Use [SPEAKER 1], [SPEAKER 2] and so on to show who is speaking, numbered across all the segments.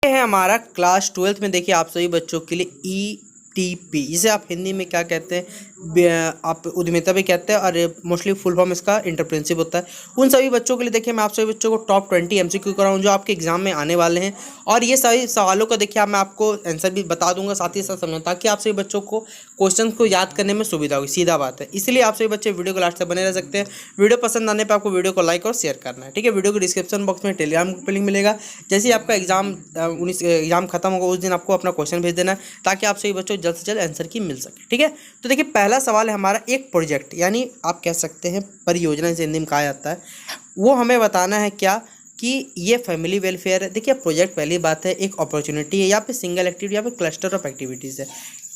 [SPEAKER 1] ये है हमारा क्लास 12th में। देखिए आप सभी बच्चों के लिए ETP, इसे आप हिंदी में क्या कहते हैं, आप उद्यमिता भी कहते हैं और मोस्टली फुल फॉर्म इसका एंटरप्रेन्योरशिप होता है। उन सभी बच्चों के लिए देखिए मैं आप सभी बच्चों को टॉप 20 MCQ कराऊँ जो आपके एग्जाम में आने वाले हैं, और ये सभी सवालों का देखिए मैं आपको आंसर भी बता दूंगा, साथ ही साथ समझाऊँ, ताकि आप सभी बच्चों को क्वेश्चन को याद करने में सुविधा होगी। सीधा बात है, इसलिए आप सभी बच्चे वीडियो को लास्ट तक बने रह सकते हैं। वीडियो पसंद आने पर आपको वीडियो को लाइक और शेयर करना है, ठीक है। वीडियो को डिस्क्रिप्शन बॉक्स में टेलीग्राम पे लिंक मिलेगा। जैसे ही आपका एग्जाम खत्म होगा उस दिन आपको अपना क्वेश्चन भेज देना है, ताकि आप सभी बच्चों जल्द से जल्द आंसर की मिल सके, ठीक है। तो देखिए पहला सवाल है हमारा, एक प्रोजेक्ट यानी आप कह सकते हैं परियोजना जिसे हिंदी में कहा जाता है, वो हमें बताना है क्या कि ये फैमिली वेलफेयर है। देखिए प्रोजेक्ट पहली बात है एक अपॉर्चुनिटी है या फिर सिंगल एक्टिविटी या फिर क्लस्टर ऑफ एक्टिविटीज़ है।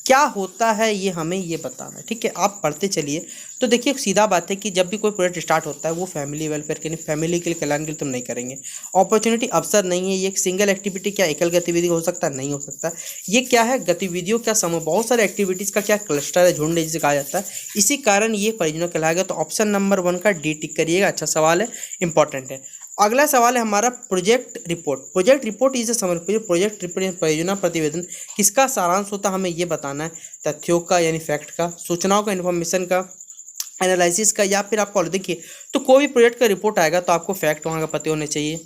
[SPEAKER 1] क्या होता है ये हमें ये बताना है, ठीक है। आप पढ़ते चलिए। तो देखिए सीधा बात है कि जब भी कोई प्रोजेक्ट स्टार्ट होता है वो फैमिली वेलफेयर के लिए, फैमिली के लिए, कल्याण के लिए तुम नहीं करेंगे। अपॉर्चुनिटी अवसर नहीं है, ये एक सिंगल एक्टिविटी क्या एकल गतिविधि हो सकता है, नहीं हो सकता। ये क्या है, गतिविधियों का समूह, बहुत सारे एक्टिविटीज़ का क्या क्लस्टर है, झुंड है जिसे कहा जाता है। इसी कारण ये परियोजना कहलाएगा। तो ऑप्शन नंबर 1 का डी टिक करिएगा। अच्छा सवाल है, इंपॉर्टेंट है। अगला सवाल है हमारा project report. Project report is समर्पित प्रोजेक्ट रिपोर्ट परियोजना प्रतिवेदन किसका सारांश होता है, हमें ये बताना है। तथ्यों का यानी फैक्ट का, सूचनाओं का इन्फॉर्मेशन का, एनालिसिस का, या फिर आपको देखिए तो कोई भी प्रोजेक्ट का रिपोर्ट आएगा तो आपको फैक्ट वहाँ का पते होने चाहिए,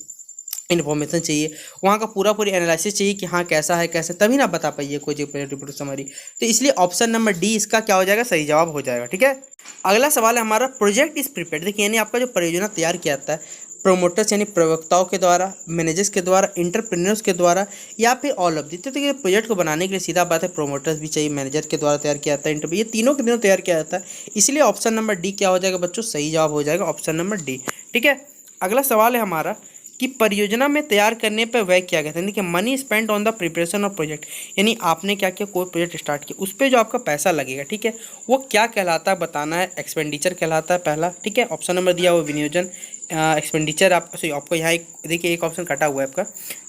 [SPEAKER 1] इन्फॉर्मेशन चाहिए, वहाँ का पूरी एनालिसिस चाहिए कि हाँ कैसा है कैसे, तभी ना बता पाइए कोई जो प्रोजेक्ट रिपोर्ट समरी। तो इसलिए ऑप्शन नंबर डी इसका क्या हो जाएगा, सही जवाब हो जाएगा, ठीक है। अगला सवाल है हमारा प्रोजेक्ट इज प्रिपेयर्ड। देखिए यानी आपका जो परियोजना तैयार किया जाता है प्रोमोटर्स यानी प्रवक्ताओं के द्वारा, मैनेजर्स के द्वारा, इंटरप्रेन्योर्स के द्वारा, या फिर ऑल ऑफ दी। तो देखिए प्रोजेक्ट को बनाने के लिए सीधा बात है प्रोमोटर्स भी चाहिए, मैनेजर के द्वारा तैयार किया जाता है, ये तीनों के तीनों तैयार किया जाता है। इसलिए ऑप्शन नंबर डी क्या हो जाएगा बच्चों, सही जवाब हो जाएगा ऑप्शन नंबर डी, ठीक है। अगला सवाल है हमारा कि परियोजना में तैयार करने पर व्यय किया गया था। देखिए money spend on the preparation of project, यानी आपने क्या किया, कोई प्रोजेक्ट स्टार्ट किया, उस पर जो आपका पैसा लगेगा, ठीक है, वो क्या कहलाता है बताना है। एक्सपेंडिचर कहलाता है पहला, ठीक है। ऑप्शन नंबर दिया हुआ विनियोजन, एक्सपेंडिचर आपको यहाँ एक देखिए एक ऑप्शन कटा हुआ है आपका,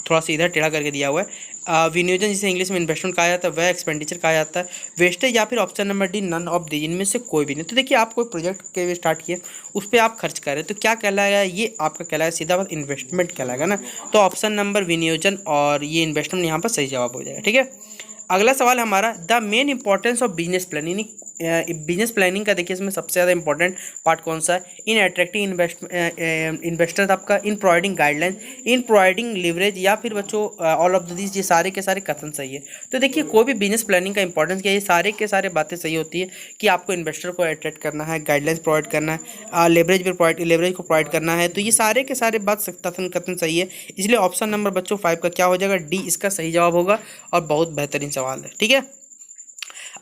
[SPEAKER 1] थोड़ा सा इधर टेढ़ा करके दिया हुआ है। विनियोजन जिसे इंग्लिश में इन्वेस्टमेंट कहा जाता है, वह एक्सपेंडिचर कहा जाता है। वेस्टेज या फिर option number D none of the, इनमें से कोई भी नहीं। तो देखिए आप कोई प्रोजेक्ट के स्टार्ट किए, उस पर आप खर्च कर रहे हैं, तो क्या कहलाएगा, ये आपका कहलाएगा सीधा बात इन्वेस्टमेंट कहलाएगा ना। तो ऑप्शन नंबर विनियोजन और ये इन्वेस्टमेंट यहाँ पर सही जवाब हो जाएगा, ठीक है। अगला सवाल हमारा the main importance of business planning, business planning का देखिए इसमें सबसे ज़्यादा इंपॉर्टेंट पार्ट कौन सा है, इन अट्रैक्टिंग इन्वेस्टर्स, आपका in providing guidelines, in providing leverage, या फिर बच्चों ऑल ऑफ दिस, ये सारे के सारे कथन सही है। तो देखिए कोई भी बिजनेस प्लानिंग का इंपॉर्टेंस क्या है, ये सारे के सारे बातें सही होती है कि आपको इन्वेस्टर को अट्रैक्ट करना है, गाइडलाइंस प्रोवाइड करना है, लेवरेज को प्रोवाइड करना है। तो ये सारे के सारे बात कथन सही है। इसलिए ऑप्शन नंबर बच्चों 5 का क्या हो जाएगा, डी इसका सही जवाब होगा, और बहुत बेहतरीन सवाल है, ठीक है।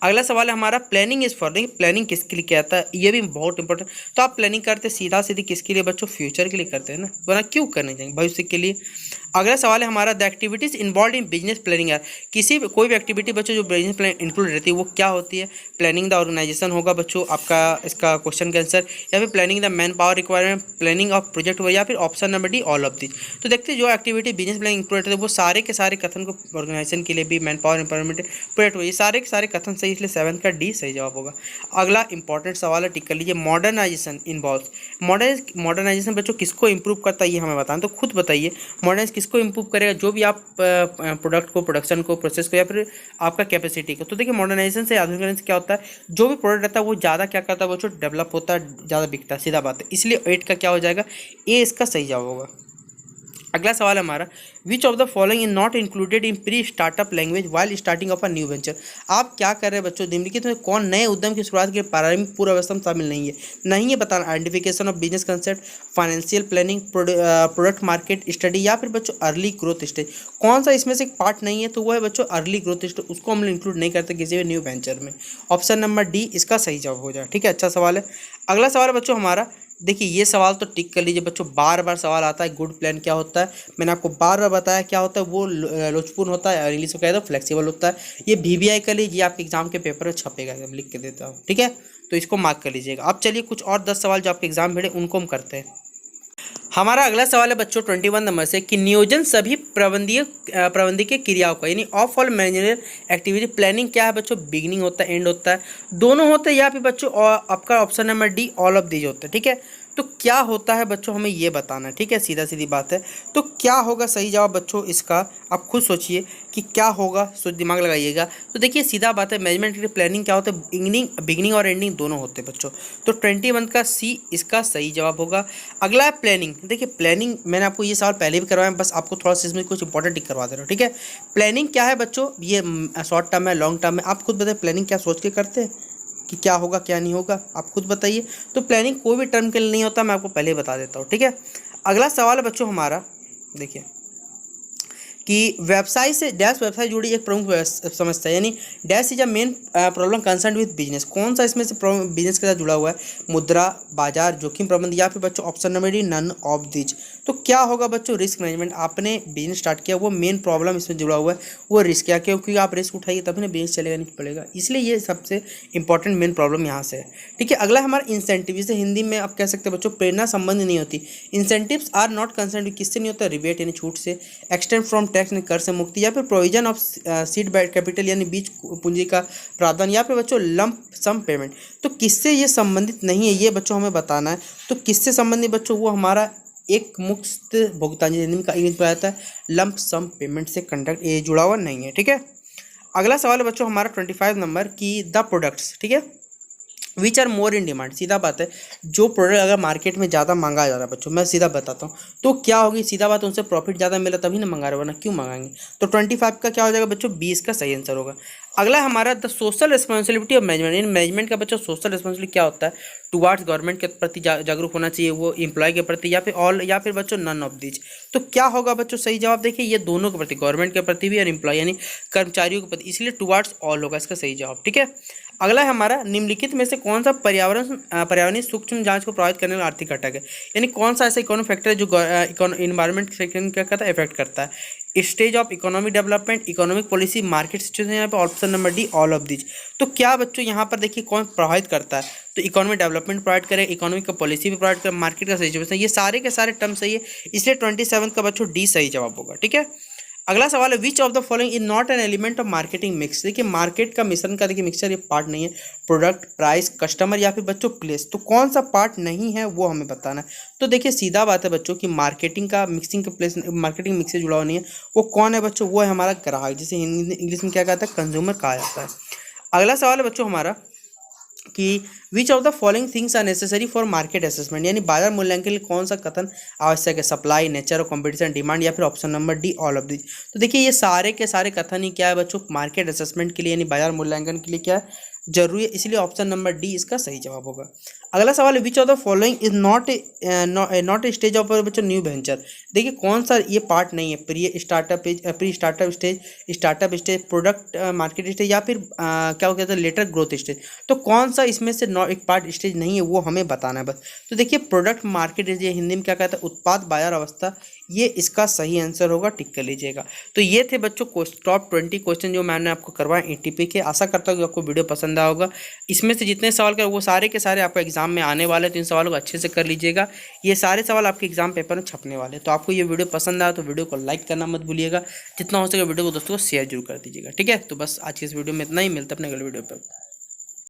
[SPEAKER 1] अगला सवाल है हमारा प्लानिंग इज फॉर, देखिए प्लानिंग किसके लिए किया जाता है, ये भी बहुत इंपॉर्टेंट। तो आप प्लानिंग करते सीधा सीधी किसके लिए बच्चों, फ्यूचर के लिए करते हैं ना, वरना क्यों करने जाएंगे, भविष्य के लिए। अगला सवाल है हमारा the activities involve in business planning है, कोई भी एक्टिविटी बच्चों जो बिजनेस प्लान इंक्लूड रहती है वो क्या होती है। प्लानिंग द ऑर्गेनाइजेशन होगा बच्चों आपका इसका क्वेश्चन का आंसर, या फिर planning the man power requirement, planning of project हो, या फिर option number D all of this. तो देखते हैं जो एक्टिविटी बिजनेस प्लानिंग इंक्लूड रहते हैं वो सारे के सारे कथन को, ऑर्गेनाइजेशन के लिए भी, मैन पावर एम्पावरमेंट, प्रोजेक्ट हो, ये सारे के सारे कथन सही, इसलिए 7 का डी सही जवाब होगा। अगला इंपॉर्टेंट सवाल है, टिक कर लीजिए, मॉडर्नाइजेशन इन्वॉल्व। मॉडर्नाइजेशन बच्चों किसको इंप्रूव करता है ये हमें बताएं, तो खुद बताइए मॉडर्नाइज किसको इंप्रूव करेगा, जो भी आप प्रोडक्ट को, प्रोडक्शन को, प्रोसेस को, या फिर आपका कैपेसिटी को। तो देखिए मॉडर्नाइजेशन से, आधुनिकीकरण से क्या होता है, जो भी प्रोडक्ट रहता है वो ज़्यादा क्या करता है बच्चों, डेवलप होता है, ज़्यादा बिकता है, सीधा बात है। इसलिए 8 का क्या हो जाएगा, ए इसका सही जवाब होगा। अगला सवाल है हमारा विच of the following is not included in pre startup language while starting of a new venture. आप क्या कर रहे हैं बच्चों, निम्नलिखित में कौन नए उद्यम की शुरुआत के प्रारंभिक पूर्व अवस्था में शामिल नहीं है। नहीं है बताना, identification of business concept, financial planning, product market study, या फिर बच्चों अर्ली ग्रोथ स्टेज। कौन सा इसमें से एक पार्ट नहीं है, तो वो है बच्चों अर्ली ग्रोथ स्टेज, उसको हम इंक्लूड नहीं करते किसी भी न्यू वेंचर में। ऑप्शन नंबर डी इसका सही जवाब हो जाए, ठीक है। अच्छा सवाल है। अगला सवाल है बच्चों हमारा, देखिए ये सवाल तो टिक कर लीजिए बच्चों, बार बार सवाल आता है, गुड प्लान क्या होता है, मैंने आपको बार बार बताया क्या होता है, वो लोचपूर्ण होता है, और इंग्लिश में कह दो फ्लेक्सिबल होता है। ये VBI कर लीजिए, आपके एग्जाम के पेपर में छपेगा, मैं लिख के देता हूँ, ठीक है। तो इसको मार्क कर लीजिएगा। अब चलिए कुछ और 10 सवाल जो आपके एग्जाम भेजे उनको हम करते हैं। हमारा अगला सवाल है बच्चों 21 नंबर से कि नियोजन सभी प्रबंधकीय क्रियाओं का, यानी of all managerial activity. Planning क्या है बच्चों, बिगिनिंग होता है, एंड होता है, दोनों होते हैं, या फिर बच्चों आपका option number D all of these होता है, ठीक है। तो क्या होता है बच्चों, हमें ये बताना है, ठीक है, सीधा सीधी बात है। तो क्या होगा सही जवाब बच्चों इसका, आप खुद सोचिए कि क्या होगा, सोच दिमाग लगाइएगा। तो देखिए सीधा बात है, मैनेजमेंट के लिए प्लानिंग क्या होता है, बिगिनिंग और एंडिंग दोनों होते हैं बच्चों। तो 21 का सी इसका सही जवाब होगा। अगला है प्लानिंग। देखिए प्लानिंग मैंने आपको ये सवाल पहले भी करवाया, बस आपको थोड़ा सा इसमें कुछ इंपॉर्टेंट टिक करवा दे रहा हूँ, ठीक है। प्लानिंग क्या है बच्चों, ये शॉर्ट टर्म है, लॉन्ग टर्म है, आप खुद बताइए प्लानिंग क्या सोच के करते हैं कि क्या होगा क्या नहीं होगा, आप खुद बताइए। तो प्लानिंग कोई भी टर्म के लिए नहीं होता, मैं आपको पहले ही बता देता हूँ, ठीक है। अगला सवाल है बच्चों हमारा, देखिए कि व्यवसाय से डैश व्यवसाय जुड़ी एक प्रमुख समस्या, यानी dash is a main problem concern with business. कौन सा इसमें से बिजनेस के साथ जुड़ा हुआ है, मुद्रा बाजार, जोखिम प्रबंधन, या फिर बच्चों option number D none of this. तो क्या होगा बच्चों, रिस्क मैनेजमेंट। आपने बिजनेस स्टार्ट किया, वो मेन प्रॉब्लम इसमें जुड़ा हुआ है वो रिस्क क्या, क्योंकि आप रिस्क उठाइए तभी ना बिजनेस चलेगा, नहीं पड़ेगा, इसलिए ये सबसे इंपॉर्टेंट मेन प्रॉब्लम यहाँ से है, ठीक है। अगला हमारा इंसेंटिव, इसे हिंदी में आप कह सकते हैं बच्चों प्रेरणा संबंध नहीं होती। इंसेंटिव्स आर नॉट कंसर्न, किससे नहीं होता, रिबेट यानी छूट से, एक्सटेंड फ्रॉम टैक्स यानी कर से मुक्ति, या फिर प्रोविजन ऑफ सीड कैपिटल यानी बीज पूंजी का प्रावधान, या फिर बच्चों लंप सम पेमेंट। तो किससे ये संबंधित नहीं है ये बच्चों हमें बताना है। तो किससे संबंधित बच्चों, वो हमारा एक मुक्त भुगतान हिंदी में इंग्लिश में आता है लंप सम पेमेंट से कंडक्ट, ये जुड़ा हुआ नहीं है, ठीक है। अगला सवाल है बच्चों हमारा 25 नंबर की द प्रोडक्ट्स, ठीक है, which are more in demand. सीधा बात है, जो प्रोडक्ट अगर मार्केट में ज़्यादा मंगाया जा रहा है बच्चों, मैं सीधा बताता हूँ, तो क्या होगी, सीधा बात उनसे प्रॉफिट ज़्यादा मिला तभी ना मंगा रहे हो ना, क्यों मंगाएंगे। तो 25 का क्या हो जाएगा बच्चों, 20 का सही आंसर होगा। अगला हमारा the social responsibility of management. In management का बच्चों सोशल रिस्पॉन्सिबिलिटी क्या होता है, टुवार्ड्स गवर्नमेंट के प्रति जागरूक होना चाहिए, वो एम्प्लॉय के प्रति, या फिर ऑल, या फिर बच्चों नन ऑफ दीज। तो क्या होगा बच्चों सही जवाब, देखिए ये दोनों के प्रति, गवर्नमेंट के प्रति भी और एम्प्लॉय यानी कर्मचारियों के प्रति, इसलिए टुवार्ड्स ऑल होगा इसका सही जवाब, ठीक है। अगला है हमारा निम्नलिखित में से कौन सा पर्यावरणीय सूक्ष्म जांच को प्रभावित करने वाला आर्थिक घटक है, यानी कौन सा ऐसा इकोनॉमिक फैक्टर है जो इन्वायरमेंट सेक्टर में क्या करता है, इफेक्ट करता है। Stage of economic development, economic policy, market situation, यहाँ पे option number D all of this. तो क्या बच्चों यहाँ पर देखिए कौन प्रभावित करता है, तो इकोनॉमिक डेवलपमेंट प्रोवाइड करे, इकोनॉमिक का पॉलिसी भी प्रोवाइड करे, मार्केट का सिचुएशन, ये सारे के सारे टर्म सही है, इसलिए 27 का बच्चों डी सही जवाब होगा, ठीक है। अगला सवाल है विच of the following is not an element of marketing mix. देखिए मार्केट का मिश्रण का देखिए मिक्सचर ये पार्ट नहीं है, प्रोडक्ट, प्राइस, कस्टमर, या फिर बच्चों प्लेस। तो कौन सा पार्ट नहीं है वो हमें बताना है। तो देखिए सीधा बात है बच्चों कि मार्केटिंग का मिक्सिंग का प्लेस, मार्केटिंग मिक्स से जुड़ा हुआ नहीं है, वो कौन है बच्चों, वो है हमारा ग्राहक, जिसे हिंदी इंग्लिश में क्या कहता है, कंज्यूमर कहा जाता है। अगला सवाल है बच्चों हमारा कि which of the following things are necessary for market assessment, यानी बाजार मूल्यांकन के लिए कौन सा कथन आवश्यक है, सप्लाई, नेचर और कंपटीशन, डिमांड, या फिर option number D all of this. तो देखिए ये सारे के सारे कथन ही क्या है बच्चों, मार्केट असेसमेंट के लिए यानी बाजार मूल्यांकन के लिए क्या है, जरूरी है, इसलिए ऑप्शन नंबर डी इसका सही जवाब होगा। अगला सवाल है विच of the following is not a stage of बच्चों न्यू वेंचर। देखिए कौन सा ये पार्ट नहीं है, pre startup stage, startup stage, product market stage, या फिर क्या कहते हैं लेटर ग्रोथ स्टेज। तो कौन सा इसमें से एक पार्ट स्टेज नहीं है वो हमें बताना है बस। तो देखिए प्रोडक्ट मार्केट स्टेज, हिंदी में क्या कहता है, उत्पाद बाजार अवस्था, ये इसका सही आंसर होगा, टिक कर लीजिएगा। तो ये थे बच्चों टॉप 20 क्वेश्चन जो मैंने आपको करवाए एटीपी के। आशा करता हूँ कि आपको वीडियो पसंद आया होगा। इसमें से जितने सवाल कर वो सारे के सारे आपको एग्जाम में आने वाले, तो इन सवालों को अच्छे से कर लीजिएगा। ये सारे सवाल आपके एग्जाम पेपर में छपने वाले। तो आपको ये वीडियो पसंद आया तो वीडियो को लाइक करना मत भूलिएगा, जितना हो सके वीडियो को दोस्तों को शेयर जरूर कर दीजिएगा, ठीक है। तो बस आज की इस वीडियो में इतना ही, मिलता है अपने अगले वीडियो पर।